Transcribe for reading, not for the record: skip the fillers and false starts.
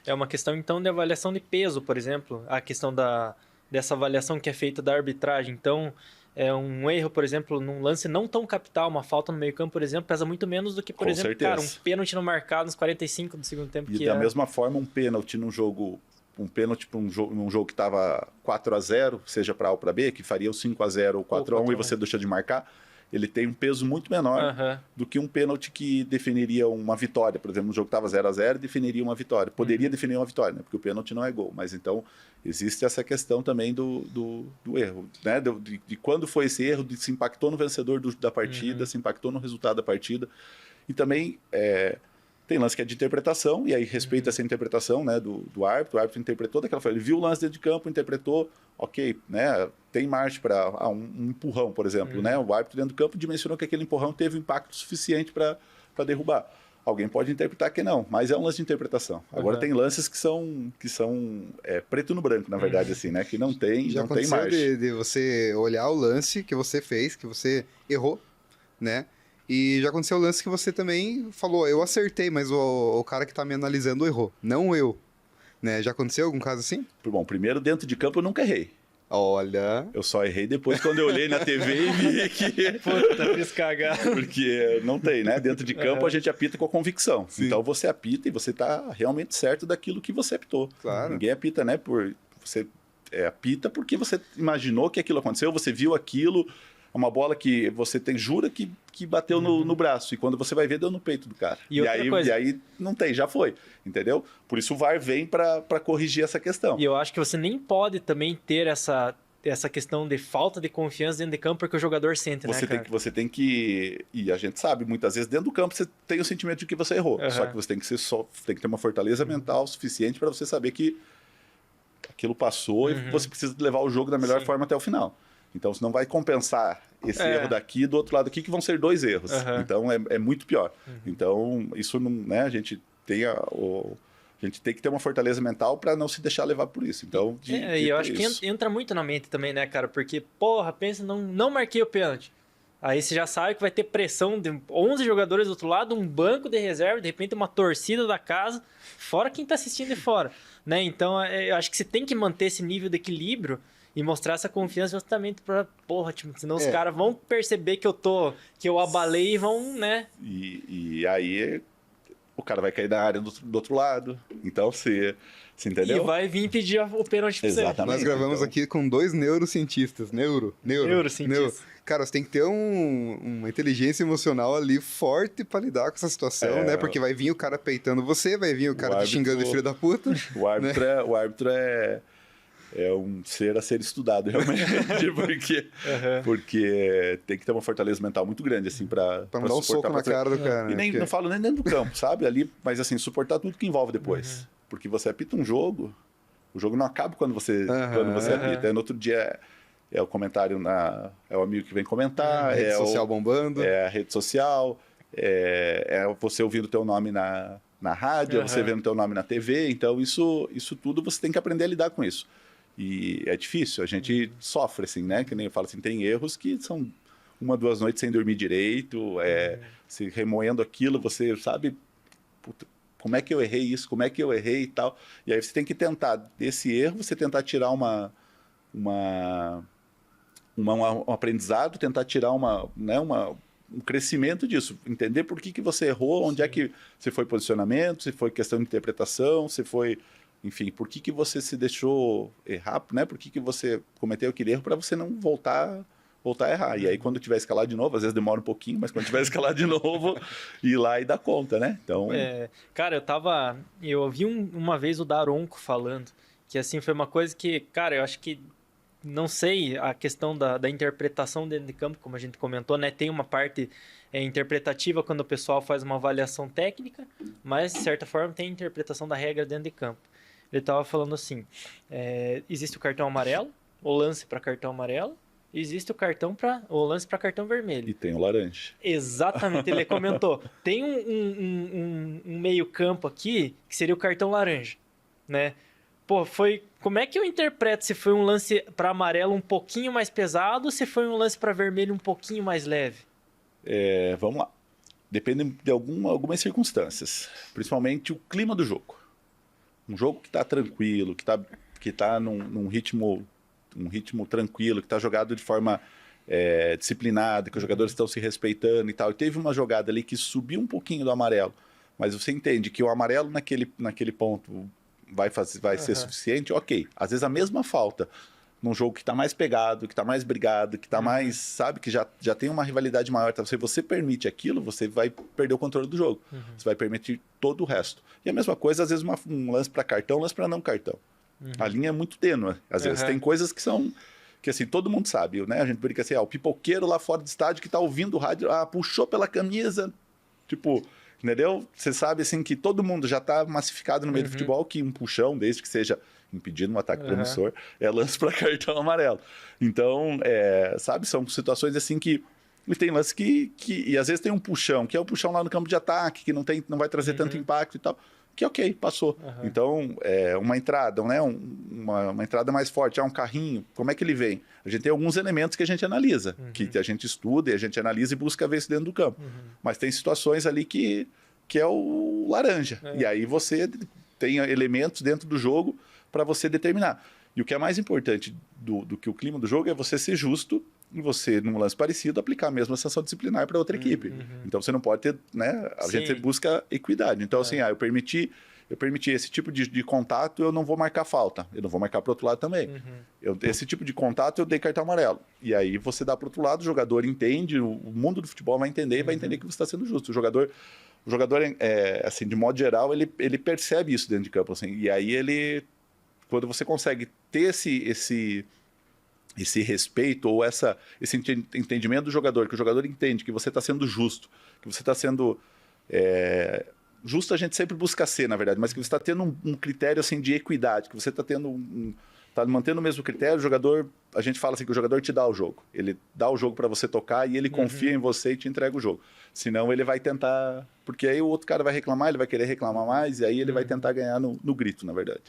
É uma questão, então, de avaliação de peso, por exemplo. A questão dessa avaliação que é feita da arbitragem. Então, é um erro, por exemplo, num lance não tão capital, uma falta no meio campo, por exemplo, pesa muito menos do que, por Com exemplo, cara, um certeza. pênalti não marcado nos 45 do segundo tempo. E Que da é... mesma forma, um pênalti num jogo, num jogo que estava 4-0, seja para A ou para B, que faria o 5-0 ou 4-1 e você deixa de marcar, ele tem um peso muito menor do que um pênalti que definiria uma vitória. Por exemplo, no jogo que estava 0-0, definiria uma vitória. Poderia definir uma vitória, né? Porque o pênalti não é gol. Mas então, existe essa questão também do erro, né? De quando foi esse erro, de se impactou no vencedor da partida, se impactou no resultado da partida. E também tem lance que é de interpretação, e aí respeita essa interpretação, né, do árbitro. O árbitro interpretou daquela forma. Ele viu o lance dentro de campo, interpretou, ok, né, tem margem para um empurrão, por exemplo. Né, o árbitro dentro do campo dimensionou que aquele empurrão teve um impacto suficiente para derrubar. Alguém pode interpretar que não, mas é um lance de interpretação. Agora tem lances que são preto no branco, na verdade, assim, né, que não tem, Já não tem margem. aconteceu de você olhar o lance que você fez, que você errou, né? E já aconteceu o lance que você também falou, eu acertei, mas o cara que tá me analisando errou, não eu. Né? Já aconteceu algum caso assim? Bom, primeiro, dentro de campo eu nunca errei. Olha... Eu só errei depois quando eu olhei na TV e vi que... Puta, fiz cagar. Porque não tem, né? Dentro de campo a gente apita com convicção. Sim. Então você apita e você tá realmente certo daquilo que você apitou. Claro. Ninguém apita, né? Você apita porque você imaginou que aquilo aconteceu, você viu aquilo... Uma bola que você jura que bateu no braço. E quando você vai ver, deu no peito do cara. E aí não tem, já foi. Entendeu? Por isso o VAR vem para corrigir essa questão. E eu acho que você nem pode também ter essa questão de falta de confiança dentro de campo, porque o jogador sente, né, cara? Você tem que... E a gente sabe, muitas vezes, dentro do campo, você tem o sentimento de que você errou. Só que você tem que ter uma fortaleza mental suficiente para você saber que aquilo passou e você precisa levar o jogo da melhor forma até o final. Então, você não vai compensar esse erro daqui e do outro lado aqui, que vão ser 2 erros. Então, é muito pior. Então, isso não, né, a gente tem que ter uma fortaleza mental para não se deixar levar por isso. Então, e eu acho que entra muito na mente também, né, cara? Porque, porra, pensa, não marquei o pênalti. Aí você já sabe que vai ter pressão de 11 jogadores do outro lado, um banco de reserva, de repente uma torcida da casa, fora quem tá assistindo de fora. Né? Então, eu acho que você tem que manter esse nível de equilíbrio e mostrar essa confiança justamente pra... Porra, tipo, senão os caras vão perceber que eu abalei e vão, né? E aí o cara vai cair na área do outro lado. Então, você entendeu? E vai vir pedir o pênalti pra você. Exatamente. Nós gravamos aqui com 2 neurocientistas. Neurocientistas. Cara, você tem que ter uma inteligência emocional ali forte pra lidar com essa situação, né? Porque vai vir o cara peitando você, vai vir o cara te xingando de filho da puta. O árbitro é um ser a ser estudado, realmente, porque tem que ter uma fortaleza mental muito grande, assim, pra não dar um soco na cara do cara. E não falo nem dentro do campo, sabe? Ali, mas assim, suportar tudo que envolve depois. Porque você apita um jogo, o jogo não acaba quando você apita. Aí, no outro dia é o comentário, é o amigo que vem comentar, a rede social bombando. É a rede social, é você ouvindo o teu nome na rádio, é você vendo o teu nome na TV. Então, isso tudo você tem que aprender a lidar com isso. E é difícil, a gente sofre, assim, né? Que nem eu falo assim, tem erros que são 1, 2 noites sem dormir direito, se remoendo aquilo, você sabe, puta, como é que eu errei isso, como é que eu errei e tal. E aí você tem que tentar, desse erro, você tentar tirar um aprendizado, tentar tirar um crescimento disso, entender por que você errou, onde é que se foi posicionamento, se foi questão de interpretação, se foi... Enfim, por que você se deixou errar, né? Por que você cometeu aquele erro para você não voltar a errar. E aí, quando tiver escalado de novo, às vezes demora um pouquinho, mas quando tiver escalado de novo, ir lá e dar conta, né? Então... cara, eu ouvi uma vez o Daronco falando, que assim, foi uma coisa que, cara, eu acho que, não sei, a questão da interpretação dentro de campo, como a gente comentou, né? Tem uma parte interpretativa quando o pessoal faz uma avaliação técnica, mas, de certa forma, tem a interpretação da regra dentro de campo. Ele estava falando assim, existe o cartão amarelo, o lance para cartão amarelo, e existe o lance para cartão vermelho. E tem o laranja. Exatamente, ele comentou. Tem um meio campo aqui, que seria o cartão laranja, né? Pô, como é que eu interpreto se foi um lance para amarelo um pouquinho mais pesado ou se foi um lance para vermelho um pouquinho mais leve? Vamos lá. Depende de algumas circunstâncias, principalmente o clima do jogo. Um jogo que tá tranquilo, que tá num ritmo tranquilo, que tá jogado de forma disciplinada, que os jogadores estão se respeitando e tal. E teve uma jogada ali que subiu um pouquinho do amarelo, mas você entende que o amarelo naquele ponto vai ser suficiente, ok. Às vezes a mesma falta num jogo que está mais pegado, que está mais brigado, que está mais, sabe, que já tem uma rivalidade maior. Então, se você permite aquilo, você vai perder o controle do jogo. Você vai permitir todo o resto. E a mesma coisa, às vezes, um lance para cartão, um lance para não cartão. A linha é muito tênue. Às vezes tem coisas que são... que assim, todo mundo sabe, né? A gente brinca assim, o pipoqueiro lá fora do estádio que tá ouvindo o rádio, puxou pela camisa, tipo, entendeu? Você sabe, assim, que todo mundo já tá massificado no meio do futebol, que um puxão, desde que seja impedindo um ataque promissor, é lance para cartão amarelo. Então, sabe, são situações assim que... E tem lance e às vezes tem um puxão, que é o puxão lá no campo de ataque, que não vai trazer tanto impacto e tal, que ok, passou. Então, uma entrada, né? uma entrada mais forte, um carrinho, como é que ele vem? A gente tem alguns elementos que a gente analisa, que a gente estuda e a gente analisa e busca ver isso dentro do campo. Mas tem situações ali que é o laranja. E aí você tem elementos dentro do jogo para você determinar. E o que é mais importante do que o clima do jogo é você ser justo e você, num lance parecido, aplicar a mesma sanção disciplinar para outra equipe. Então, você não pode ter... né? A gente busca equidade. Então, assim, eu permiti esse tipo de contato, eu não vou marcar falta. Eu não vou marcar para o outro lado também. Esse tipo de contato, eu dei cartão amarelo. E aí, você dá para o outro lado, o jogador entende, o mundo do futebol vai entender e vai entender que você está sendo justo. O jogador assim, de modo geral, ele percebe isso dentro de campo. Assim, e aí, quando você consegue ter esse respeito ou esse entendimento do jogador, que o jogador entende que você está sendo justo, que você está sendo... justo a gente sempre busca ser, na verdade, mas que você está tendo um critério assim, de equidade, que você está tendo tá mantendo o mesmo critério, o jogador... A gente fala assim que o jogador te dá o jogo. Ele dá o jogo para você tocar e ele confia em você e te entrega o jogo. Senão ele vai tentar... Porque aí o outro cara vai reclamar, ele vai querer reclamar mais e aí ele vai tentar ganhar no grito, na verdade.